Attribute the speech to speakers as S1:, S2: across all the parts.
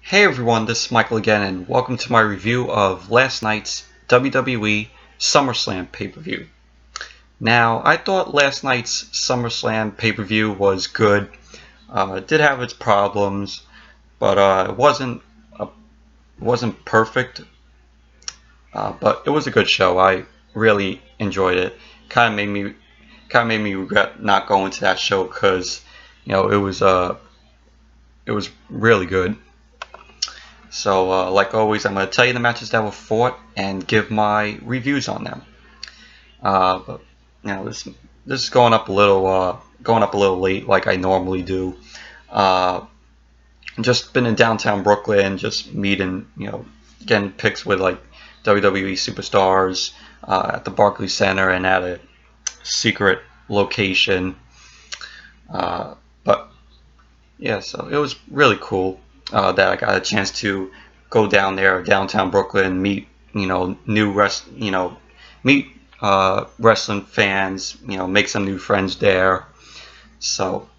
S1: Hey everyone, this is Michael again, and welcome to my review of last night's WWE SummerSlam pay-per-view. Now, I thought last night's SummerSlam pay-per-view was good. It did have its problems, but it wasn't perfect. But it was a good show. I really enjoyed it. Kind of made me regret not going to that show because it was really good. So, like always, I'm going to tell you the matches that were fought and give my reviews on them. But this is going up a little late, like I normally do. Just been in downtown Brooklyn, just meeting, getting pics with like WWE superstars at the Barclays Center and at a secret location. But yeah, so it was really cool. That I got a chance to go down there, downtown Brooklyn, meet meet wrestling fans, make some new friends there. So,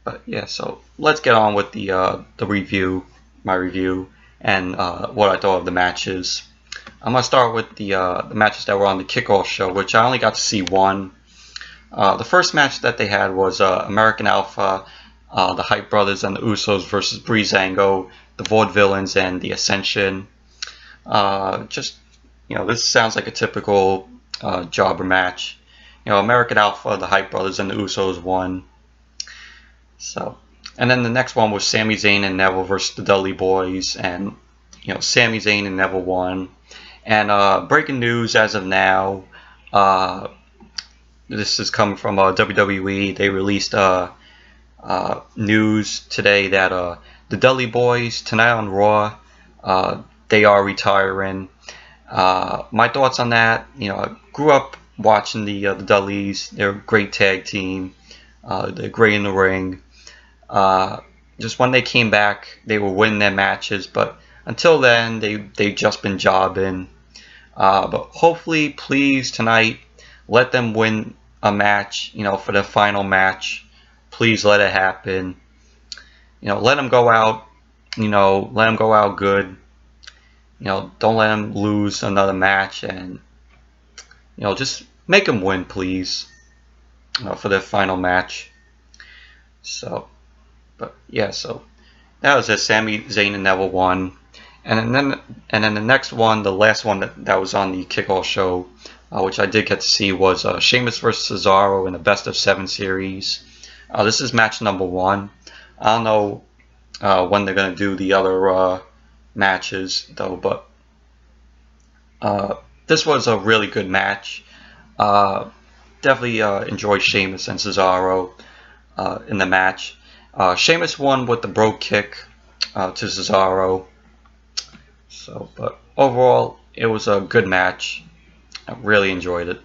S1: but yeah, so let's get on with the review, my review, and what I thought of the matches. I'm gonna start with the matches that were on the Kickoff Show, which I only got to see one. The first match that they had was American Alpha, the Hype Brothers and the Usos versus Breezango, the Vaudevillains and the Ascension. This sounds like a typical jobber match. American Alpha, the Hype Brothers and the Usos won. So, and then the next one was Sami Zayn and Neville versus the Dudley Boyz, and Sami Zayn and Neville won. And breaking news as of now, this is coming from WWE. They released news today that the Dudley Boyz tonight on Raw, they are retiring. My thoughts on that, I grew up watching the Dudleys. They're a great tag team. They're great in the ring. Just when they came back, they were winning their matches, but until then, they've just been jobbing. But hopefully, please tonight, let them win a match. For the final match. Please let it happen. Let them go out. Let them go out good. Don't let them lose another match, and just make them win, please. For their final match. So, but yeah, so that was it. Sami Zayn and Neville won, and then the next one, the last one that was on the Kickoff Show, which I did get to see, was Sheamus versus Cesaro in the Best of 7 series. This is match number 1. I don't know when they're going to do the other matches, though, but this was a really good match. Definitely enjoyed Sheamus and Cesaro in the match. Sheamus won with the Brogue Kick to Cesaro. So, but overall, it was a good match. I really enjoyed it.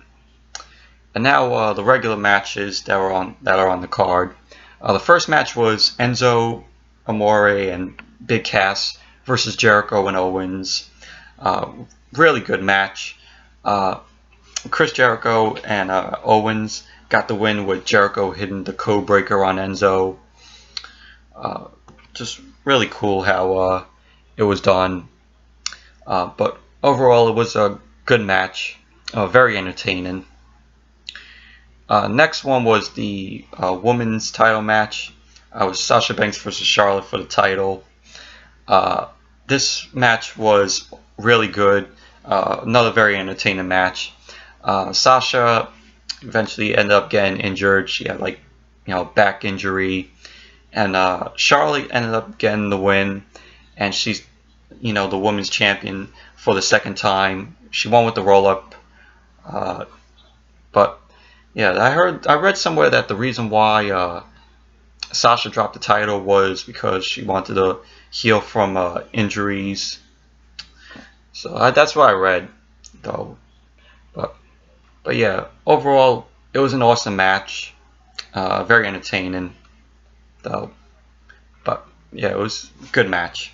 S1: And now the regular matches that are on the card. The first match was Enzo, Amore, and Big Cass versus Jericho and Owens. Really good match. Chris Jericho and Owens got the win with Jericho hitting the code breaker on Enzo. Just really cool how it was done. But overall, it was a good match. Very entertaining. Next one was the women's title match. It was Sasha Banks versus Charlotte for the title. This match was really good. Another very entertaining match. Sasha eventually ended up getting injured. She had back injury, and Charlotte ended up getting the win, and she's the women's champion for the second time. She won with the roll up, but yeah, I read somewhere that the reason why Sasha dropped the title was because she wanted to heal from injuries. So that's what I read, though. But yeah, overall, it was an awesome match. Very entertaining, though. But yeah, it was a good match.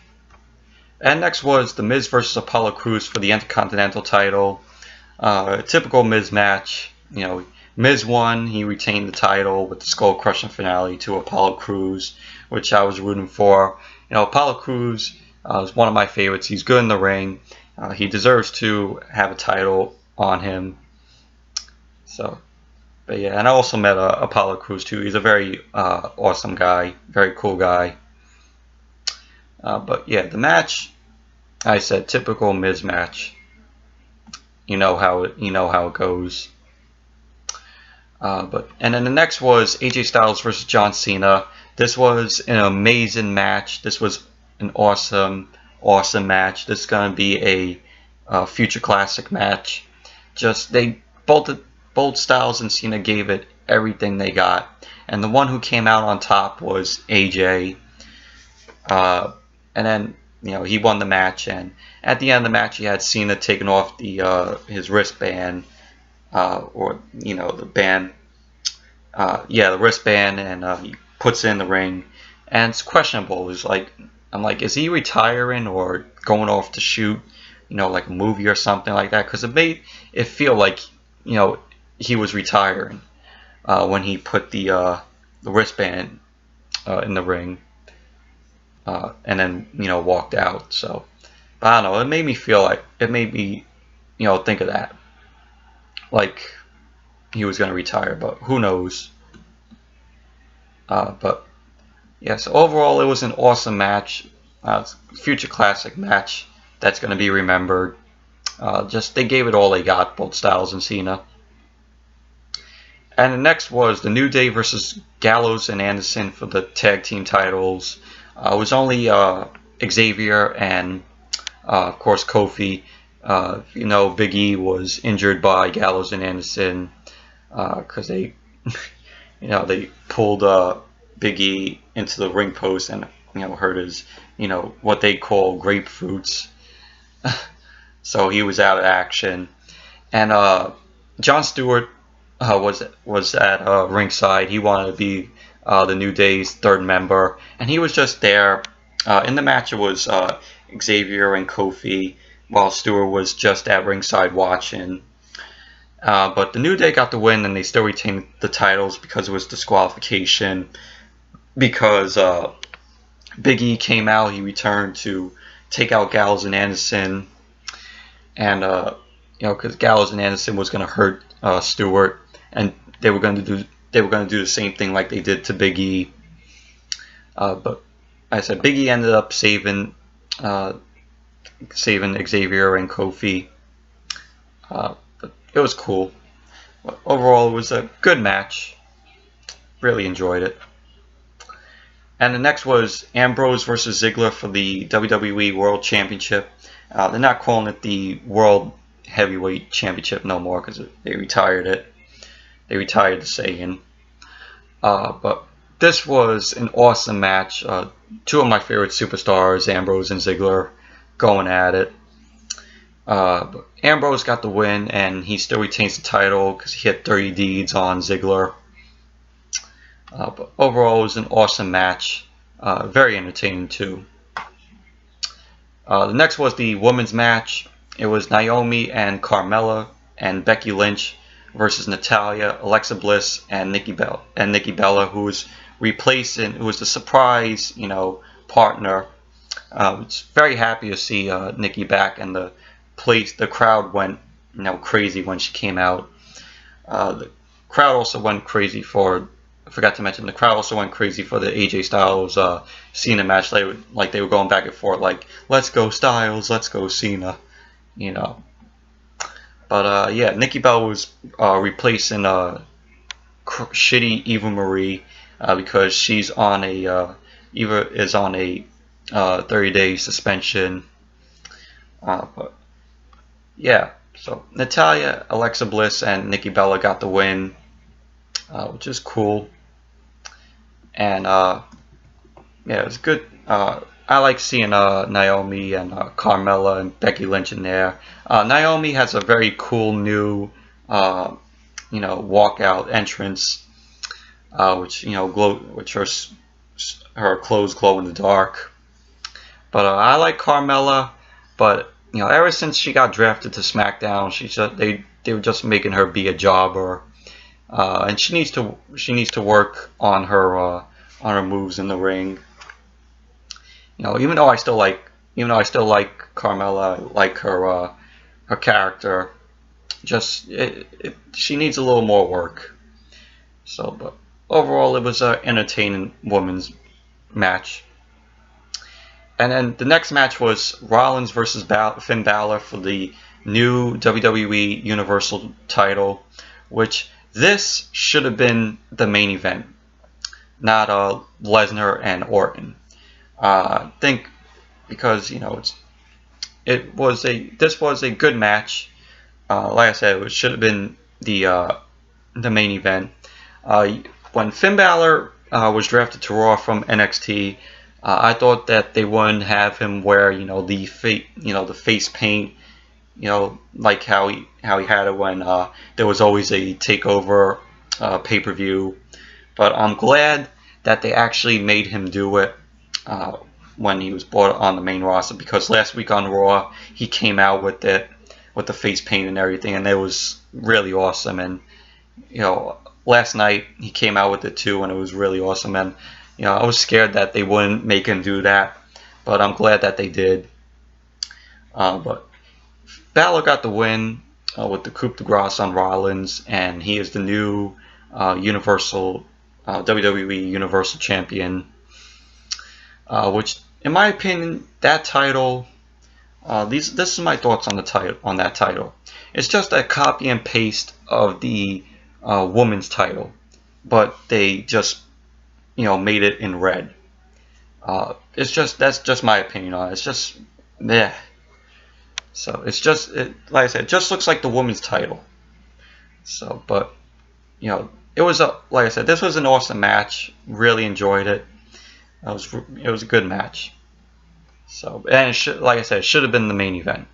S1: And next was The Miz versus Apollo Crews for the Intercontinental title. Typical Miz match. Miz won. He retained the title with the skull crushing finale to Apollo Crews, which I was rooting for. Apollo Crews He's one of my favorites. He's good in the ring. He deserves to have a title on him. So, but yeah, and I also met Apollo Crews too. He's a very awesome guy, very cool guy. But yeah, the match, I said, typical Miz match. You know how it goes. And then the next was AJ Styles versus John Cena. This was an amazing match. This was an awesome match. This is gonna be a future classic match. Just both Styles and Cena gave it everything they got, and the one who came out on top was AJ. And then he won the match, and at the end of the match, he had Cena taking off his wristband, or the band, the wristband, and he puts it in the ring, and it's questionable. I'm like, is he retiring or going off to shoot, like a movie or something like that? Because it made it feel like he was retiring when he put the wristband in the ring, and then walked out. So, but I don't know. It made me think of that, like he was going to retire, but who knows? But yeah, so overall it was an awesome match, future classic match that's going to be remembered. Just they gave it all they got, both Styles and Cena. And the next was the New Day versus Gallows and Anderson for the tag team titles. It was only Xavier and of course Kofi. Big E was injured by Gallows and Anderson because they they pulled Big E into the ring post and hurt his what they call grapefruits. So he was out of action, and Jon Stewart was at ringside. He wanted to be the New Day's third member, and he was just there. In the match, it was Xavier and Kofi, while Stewart was just at ringside watching. But the New Day got the win, and they still retained the titles because it was disqualification. Because Big E came out, he returned to take out Gallows and Anderson, and because Gallows and Anderson was going to hurt Stewart, and they were going to do the same thing like they did to Big E. But I said Big E ended up saving Xavier and Kofi. But it was cool. But overall, it was a good match. Really enjoyed it. And the next was Ambrose versus Ziggler for the WWE World Championship. They're not calling it the World Heavyweight Championship no more because they retired it. They retired the saying. But this was an awesome match. Two of my favorite superstars, Ambrose and Ziggler, going at it. But Ambrose got the win, and he still retains the title because he hit 30 deeds on Ziggler. But overall, it was an awesome match. Very entertaining too. The next was the women's match. It was Naomi and Carmella and Becky Lynch versus Natalya, Alexa Bliss, and Nikki Bella, who was the surprise, partner. It's very happy to see Nikki back, and the crowd went, crazy when she came out. The crowd also went crazy I forgot to mention, the crowd also went crazy for the AJ Styles Cena match. They were going back and forth, like, let's go Styles, let's go Cena, But yeah, Nikki Bella was replacing shitty Eva Marie because she's on Eva is on a 30-day suspension. But yeah, so Natalya, Alexa Bliss, and Nikki Bella got the win, which is cool. And yeah, it was good. I like seeing Naomi and Carmella and Becky Lynch in there. Naomi has a very cool new, walkout entrance, which which her clothes glow in the dark. But I like Carmella, but ever since she got drafted to SmackDown, they were just making her be a jobber, and she needs to work on her moves in the ring. Even though I still like even though I still like Carmella, I like her character. Just she needs a little more work. So, but overall, it was an entertaining women's match. And then the next match was Rollins versus Finn Balor for the new WWE Universal title, which this should have been the main event, not Lesnar and Orton. I think because this was a good match. Like I said, it should have been the main event. When Finn Balor was drafted to Raw from NXT, I thought that they wouldn't have him wear the face paint, like how he had it when there was always a takeover pay-per-view. But I'm glad that they actually made him do it when he was brought on the main roster, because last week on Raw he came out with it, with the face paint and everything, and it was really awesome. And last night he came out with it too, and it was really awesome. And I was scared that they wouldn't make him do that, but I'm glad that they did. But Balor got the win with the coup de grace on Rollins, and he is the new WWE Universal Champion. Which, in my opinion, that title. This is my thoughts on that title. It's just a copy and paste of the women's title, but they just made it in red. That's just my opinion on it. It's just meh. So it's just like I said, it just looks like the women's title. So, but it was like I said, this was an awesome match. Really enjoyed it. It was a good match. So, and like I said, it should have been the main event.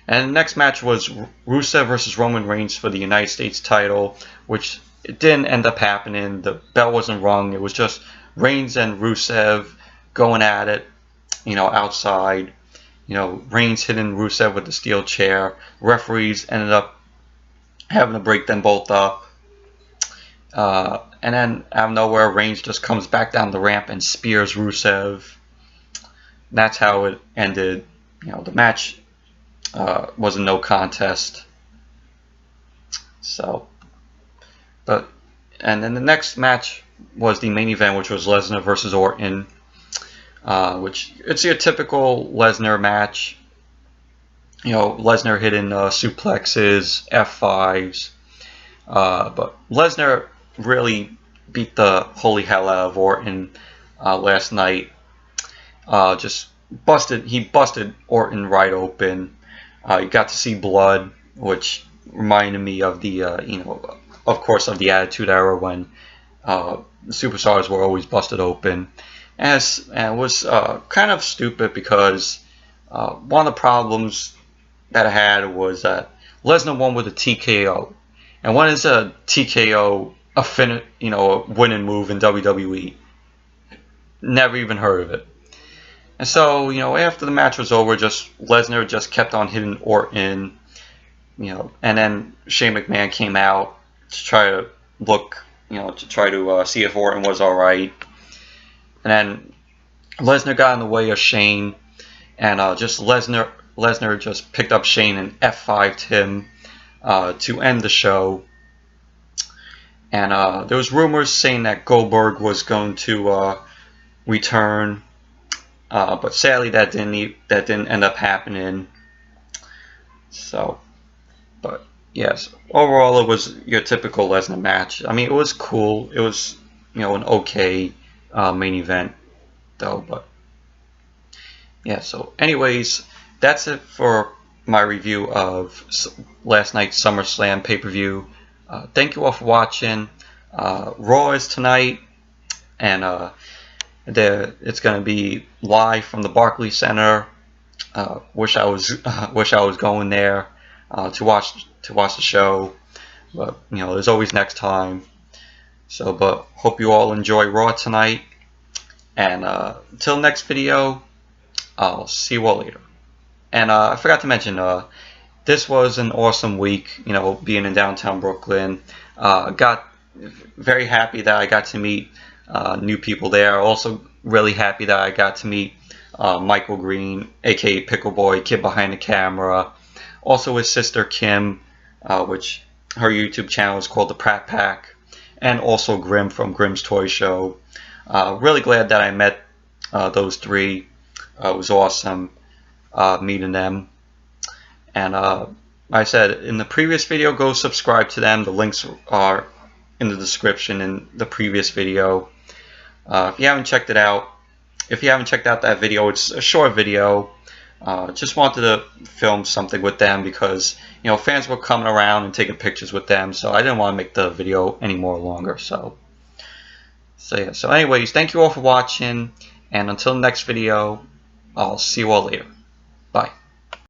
S1: And the next match was Rusev versus Roman Reigns for the United States title, which it didn't end up happening. The bell wasn't rung. It was just Reigns and Rusev going at it, outside. Reigns hitting Rusev with the steel chair. Referees ended up having to break them both up. And then out of nowhere, Reigns just comes back down the ramp and spears Rusev. That's how it ended. The match was a no contest. So, and then the next match was the main event, which was Lesnar versus Orton. Which it's your typical Lesnar match. Lesnar hitting suplexes, F5s. But Lesnar really beat the holy hell out of Orton last night. He busted Orton right open. You got to see blood, which reminded me of the of course, of the Attitude Era when superstars were always busted open. And it was kind of stupid because one of the problems that I had was that Lesnar won with a TKO. And when is a TKO a winning move in WWE? Never even heard of it. And so, after the match was over, Lesnar just kept on hitting Orton, and then Shane McMahon came out to try to look, see if Orton was alright. And then Lesnar got in the way of Shane, and Lesnar just picked up Shane and F5'd him to end the show. And there was rumors saying that Goldberg was going to return, but sadly that didn't end up happening. So, but yes, overall it was your typical Lesnar match. I mean, it was cool. It was an okay main event though. But yeah. So, anyways, that's it for my review of last night's SummerSlam pay-per-view. Thank you all for watching. Raw is tonight, and it's going to be live from the Barclays Center. Wish I was going there to watch the show, but there's always next time. So, but hope you all enjoy Raw tonight, and until next video, I'll see you all later. And I forgot to mention, this was an awesome week, being in downtown Brooklyn. Got very happy that I got to meet new people there. Also really happy that I got to meet Michael Green, aka Pickle Boy, Kid Behind the Camera. Also his sister Kim, which her YouTube channel is called The Prat Pack. And also Grim from Grimm's Toy Show. Really glad that I met those three. It was awesome meeting them. And like I said in the previous video, go subscribe to them. The links are in the description in the previous video. If you haven't checked it out, if you haven't checked out that video, it's a short video. Just wanted to film something with them because fans were coming around and taking pictures with them, so I didn't want to make the video any more longer. So yeah. So anyways, thank you all for watching, and until the next video, I'll see you all later.